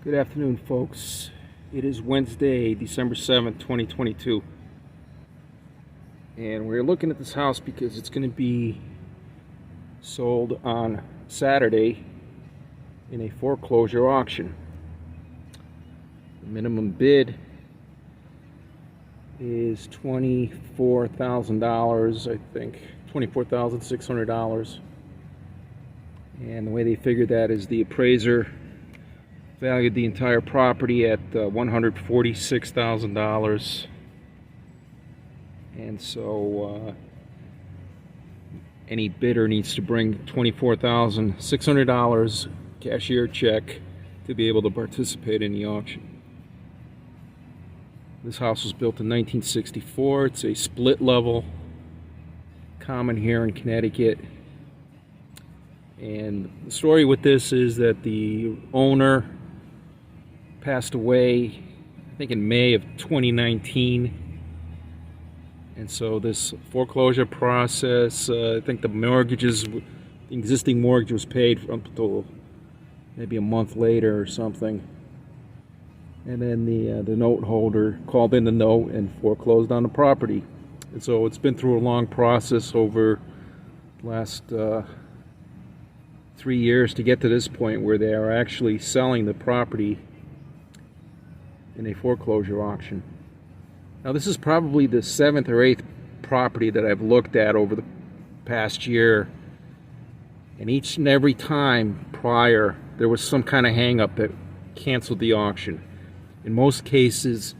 Good afternoon, folks. It is Wednesday, December 7th, 2022. And we're looking at this house because it's going to be sold on Saturday in a foreclosure auction. The minimum bid is $24,000, I think. $24,600. And the way they figured that is the appraiser valued the entire property at $146,000, and so any bidder needs to bring $24,600 cashier check to be able to participate in the auction. This house was built in 1964. It's a split level, common here in Connecticut. And the story with this is that the owner passed away, I think, in May of 2019, and so this foreclosure process, I think the existing mortgage was paid up until maybe a month later or something, and then the note holder called in the note and foreclosed on the property. And so it's been through a long process over the last 3 years to get to this point where they are actually selling the property in a foreclosure auction. Now, this is probably the 7th or 8th property that I've looked at over the past year, and each and every time prior there was some kind of hang-up that canceled the auction. In most cases,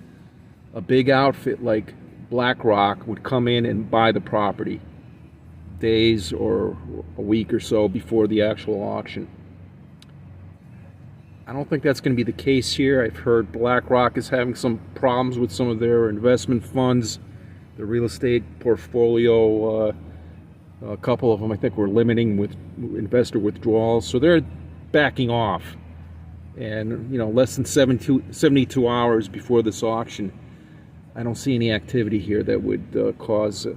a big outfit like BlackRock would come in and buy the property days or a week or so before the actual auction. I don't think that's going to be the case here. I've heard BlackRock is having some problems with some of their investment funds, the real estate portfolio. A couple of them, I think, were limiting with investor withdrawals, so they're backing off. And less than 72 hours before this auction, I don't see any activity here that would cause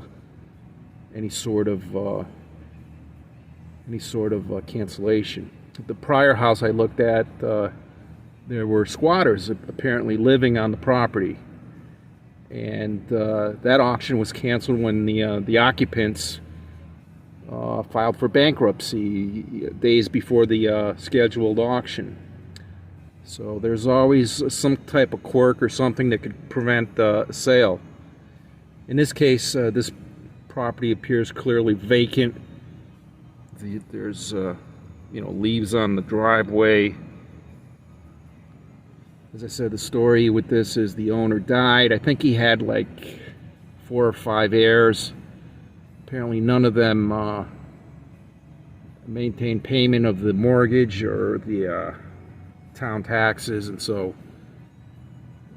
any sort of cancellation. The prior house I looked at, there were squatters apparently living on the property, and that auction was canceled when the occupants filed for bankruptcy days before the scheduled auction. So there's always some type of quirk or something that could prevent a sale. In this case, this property appears clearly vacant. There's leaves on the driveway. As I said, the story with this is the owner died. I think he had like 4 or 5 heirs. Apparently none of them maintained payment of the mortgage or the town taxes, and so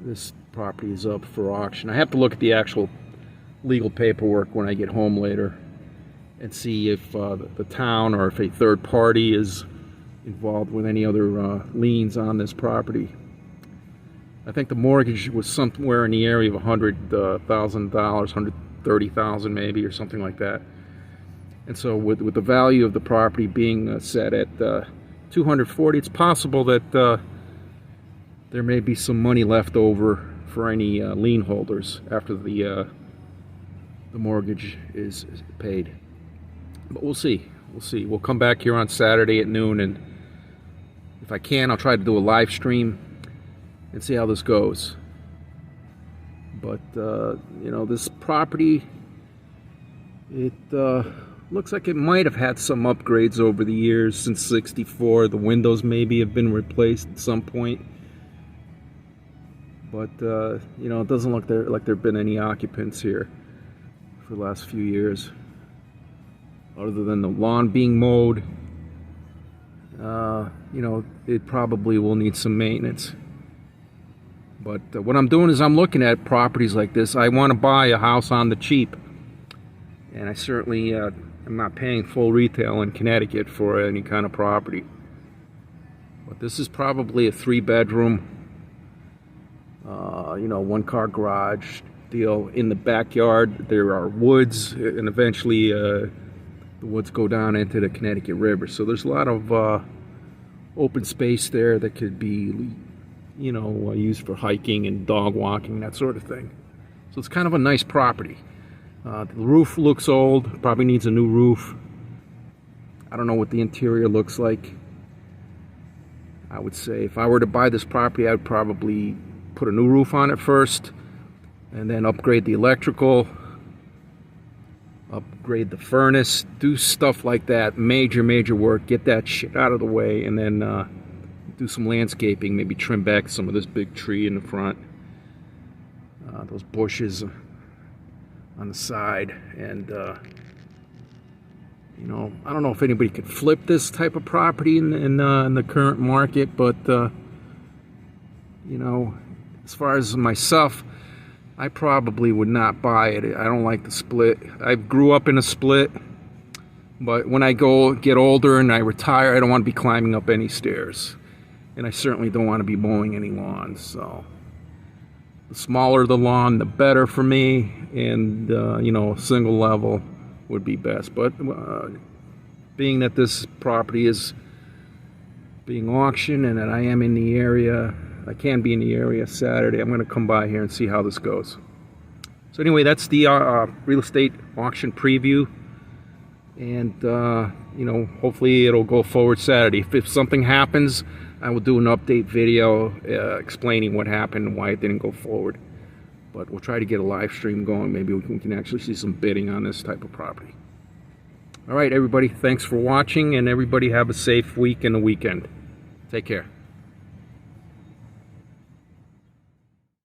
this property is up for auction. I have to look at the actual legal paperwork when I get home later and see if the town or if a third party is involved with any other liens on this property. I think the mortgage was somewhere in the area of $100,000, $130,000 maybe, or something like that. And so with the value of the property being set at $240,000, it's possible that there may be some money left over for any lien holders after the mortgage is paid. But we'll see. We'll come back here on Saturday at noon, and if I can, I'll try to do a live stream and see how this goes. But this property, it looks like it might have had some upgrades over the years since '64. The windows maybe have been replaced at some point, but it doesn't look like there have been any occupants here for the last few years, other than the lawn being mowed. It probably will need some maintenance. But what I'm doing is I'm looking at properties like this. I want to buy a house on the cheap, and I certainly am not paying full retail in Connecticut for any kind of property. But this is probably a 3-bedroom, 1-car garage deal. In the backyard there are woods, and eventually the woods go down into the Connecticut River, so there's a lot of open space there that could be you know, used for hiking and dog walking, that sort of thing. So it's kind of a nice property. The roof looks old, probably needs a new roof. I don't know what the interior looks like. I would say if I were to buy this property, I'd probably put a new roof on it first, and then upgrade the electrical, upgrade the furnace, do stuff like that, major work, get that shit out of the way, and then do some landscaping, maybe trim back some of this big tree in the front, those bushes on the side, and you know, I don't know if anybody could flip this type of property in the current market, but you know, as far as myself, I probably would not buy it. I don't like the split. I grew up in a split, but when I get older and I retire, I don't want to be climbing up any stairs, and I certainly don't want to be mowing any lawns. So the smaller the lawn, the better for me, and you know, a single level would be best. But being that this property is being auctioned and that I am in the area, I can be in the area Saturday, I'm going to come by here and see how this goes. So anyway, that's the real estate auction preview, and you know, hopefully it'll go forward Saturday. If something happens, I will do an update video explaining what happened and why it didn't go forward. But we'll try to get a live stream going. Maybe we can actually see some bidding on this type of property. All right, everybody, thanks for watching, and everybody have a safe week and a weekend. Take care.